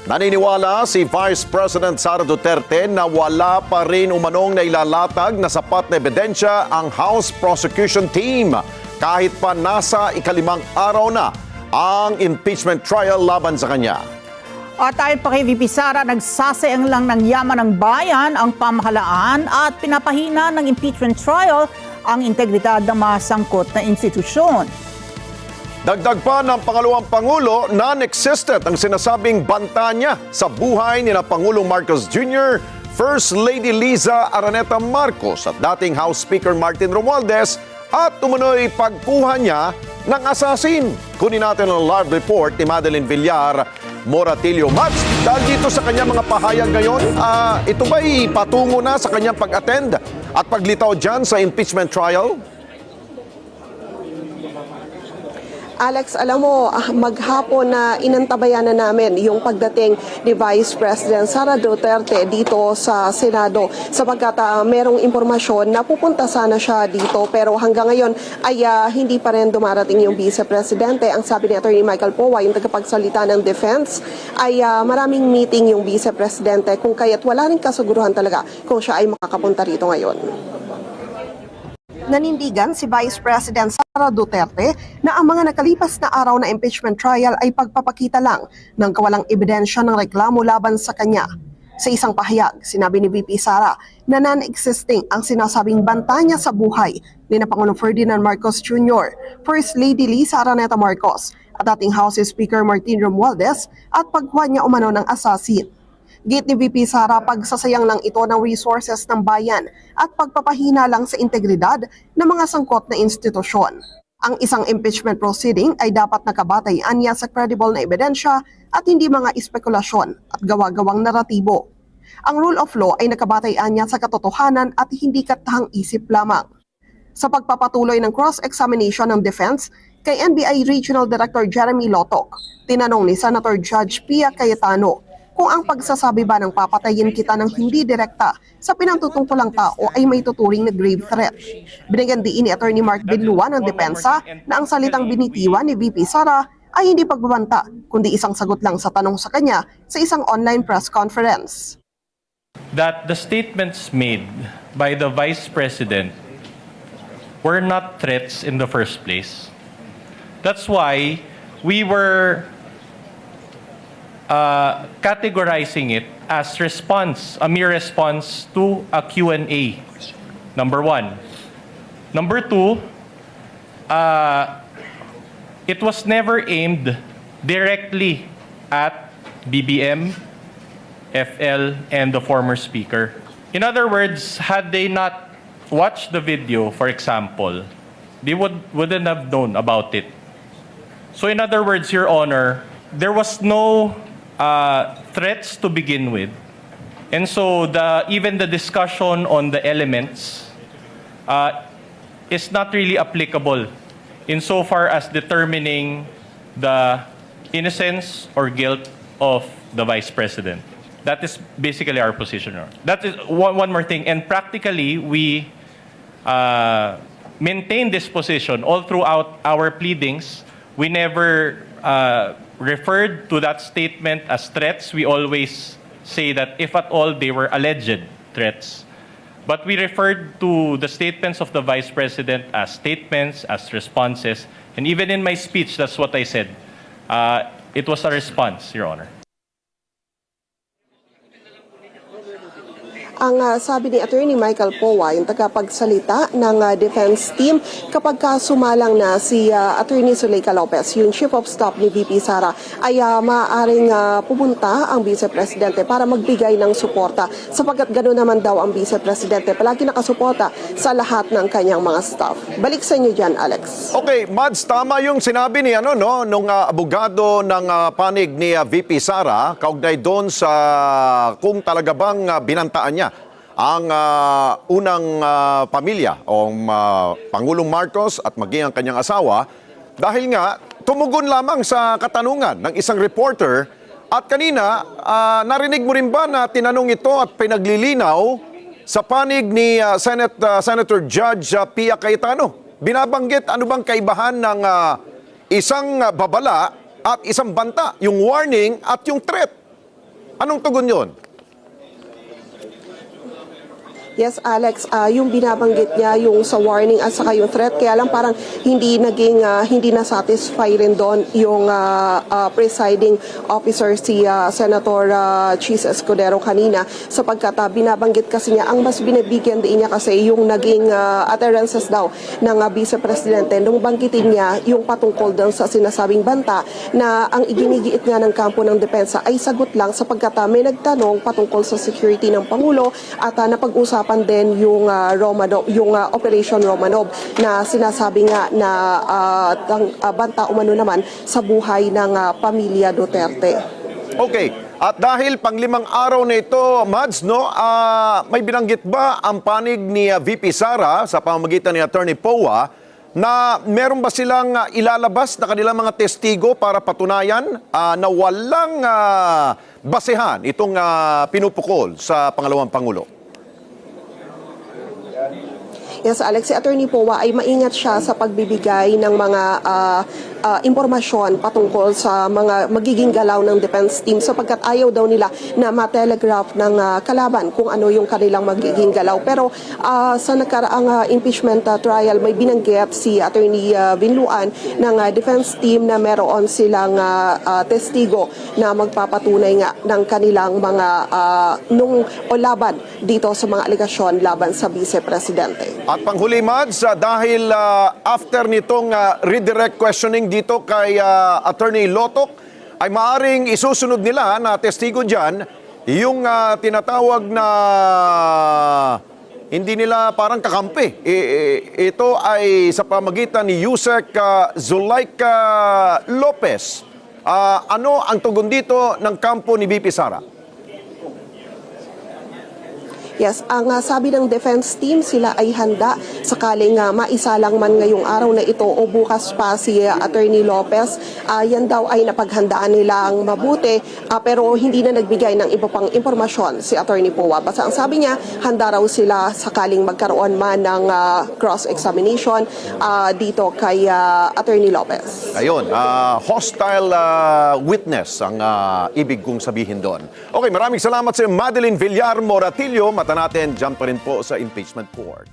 Naniniwala si Vice President Sara Duterte na wala pa rin umanong nailalatag na sapat na ebidensya ang House Prosecution Team kahit pa nasa ikalimang araw na ang impeachment trial laban sa kanya. At ayon pa kay VP Sara, nagsasayang lang ng yaman ng bayan ang pamahalaan at pinapahina ng impeachment trial ang integridad ng mga sangkot na institusyon. Dagdag pa ng pangalawang Pangulo, non-existent ang sinasabing banta niya sa buhay ni Pangulong Marcos Jr., First Lady Liza Araneta Marcos at dating House Speaker Martin Romualdez at tumunoy pagkuha niya ng asasin. Kunin natin ang live report ni Madeline Villar Moratillo. Mads, dahil dito sa kanyang mga pahayag ngayon, ito ba'y patungo na sa kanyang pag-attend at paglitaw dyan sa impeachment trial? Alex, alam mo, maghapon na inantabayan na namin yung pagdating ni Vice President Sara Duterte dito sa Senado sapagkat merong impormasyon na pupunta sana siya dito pero hanggang ngayon ay hindi pa rin dumarating yung Vice Presidente. Ang sabi ni Attorney Michael Powa, yung tagapagsalita ng Defense, ay maraming meeting yung Vice Presidente kung kaya't wala rin kasaguruhan talaga kung siya ay makakapunta rito ngayon. Nanindigan si Vice President Sara Duterte na ang mga nakalipas na araw na impeachment trial ay pagpapakita lang ng kawalang ebidensya ng reklamo laban sa kanya. Sa isang pahayag, sinabi ni VP Sara na non-existing ang sinasabing banta niya sa buhay ni Pangulong Ferdinand Marcos Jr., First Lady Liza Araneta Marcos at dating House Speaker Martin Romualdez at pagkuha niya umano ng asasin. Git ni VP Sara, pagsasayang lang ito ng resources ng bayan at pagpapahina lang sa integridad ng mga sangkot na institusyon. Ang isang impeachment proceeding ay dapat nakabatay anya sa credible na ebidensya at hindi mga espekulasyon at gawa-gawang naratibo. Ang rule of law ay nakabatay anya sa katotohanan at hindi katahang isip lamang. Sa pagpapatuloy ng cross-examination ng defense, kay NBI Regional Director Jeremy Lotoc, tinanong ni Senator Judge Pia Cayetano kung ang pagsasabi ba ng papatayin kita ng hindi direkta sa pinangtutungkulang tao ay may tuturing na grave threat. Binigyan diin ni Attorney Mark Binlua ng depensa na ang salitang binitiwan ni VP Sara ay hindi pagbabanta, kundi isang sagot lang sa tanong sa kanya sa isang online press conference. That the statements made by the Vice President were not threats in the first place. That's why we were categorizing it as response, a mere response to a Q&A, number one. Number two, it was never aimed directly at BBM, FL, and the former speaker. In other words, had they not watched the video, for example, they wouldn't have known about it. So in other words, Your Honor, there was no threats to begin with. And so even the discussion on the elements is not really applicable insofar as determining the innocence or guilt of the Vice President. That is basically our position. That is one more thing. And practically, we maintain this position all throughout our pleadings. We never referred to that statement as threats. We always say that if at all they were alleged threats. But we referred to the statements of the Vice President as statements, as responses. And even in my speech, that's what I said. It was a response, Your Honor. Ang sabi ni Attorney Michael Powa, yung tagapagsalita ng defense team, kapag sumalang na si Attorney Zuleika Lopez, yung Chief of Staff ni VP Sara, ay maaaring pumunta ang Vice Presidente para magbigay ng suporta. Sapagkat gano'n naman daw ang Vice Presidente, palagi nakasuporta sa lahat ng kanyang mga staff. Balik sa inyo dyan, Alex. Okay, Mads, tama yung sinabi ni nung abogado ng panig ni VP Sara, kaugnay doon sa kung talaga bang binantaan niya ang unang pamilya o Pangulong Marcos at maging ang kanyang asawa dahil nga tumugon lamang sa katanungan ng isang reporter at kanina narinig mo rin ba na tinanong ito at pinaglilinaw sa panig ni Senator Judge Pia Cayetano? Binabanggit ano bang kaibahan ng isang babala at isang banta, yung warning at yung threat? Anong tugon yun? Yes, Alex, yung binabanggit niya yung sa warning at saka yung threat, kaya lang parang hindi na-satisfy rin doon yung presiding officer si Senator Chis Escudero kanina, sapagkat binabanggit kasi niya, ang mas binibigyan din niya kasi yung naging utterances daw ng Vice Presidente nung banggitin niya yung patungkol doon sa sinasabing banta na ang iginigiit nga ng kampo ng depensa ay sagot lang sapagkat may nagtanong patungkol sa security ng Pangulo at napag-usapan din yung Operation Romanov na sinasabi nga na banta umano naman sa buhay ng pamilya Duterte. Okay. At dahil panglimang araw na ito, Mads, no, may binanggit ba ang panig ni VP Sara sa pamamagitan ni Attorney Poa na meron ba silang ilalabas na kanilang mga testigo para patunayan na walang basehan itong pinupukol sa pangalawang Pangulo? Yes, Alex, si Attorney Poa ay maingat siya sa pagbibigay ng mga impormasyon patungkol sa mga magiging galaw ng defense team sapagkat ayaw daw nila na ma-telegraph ng kalaban kung ano yung kanilang magiging galaw. Pero sa nakaraang impeachment trial, may binanggit si Attorney Binluan ng defense team na meron silang testigo na magpapatunay nga ng kanilang mga laban dito sa mga alegasyon laban sa Vice Presidente. At panghuli, Mads, dahil after nitong redirect questioning dito kay Attorney Lotok, ay maaring isusunod nila na testigo dyan yung tinatawag na hindi nila parang kakampi. Ito ay sa pamagitan ni Yusek Zulaika Lopez. Ano ang tugon dito ng kampo ni VP Sara? Yes, ang sabi ng defense team, sila ay handa sakaling maisalang man ngayong araw na ito o bukas pa si Attorney Lopez. Yan daw ay napaghandaan nilang mabuti pero hindi na nagbigay ng iba pang impormasyon si Attorney Poa. Basta ang sabi niya, handa raw sila sakaling magkaroon man ng cross-examination dito kay Attorney Lopez. Ayun, hostile witness ang ibig kong sabihin doon. Okay, maraming salamat sa Madeline Villar Moratillo. Mata natin, jump pa rin po sa impeachment court.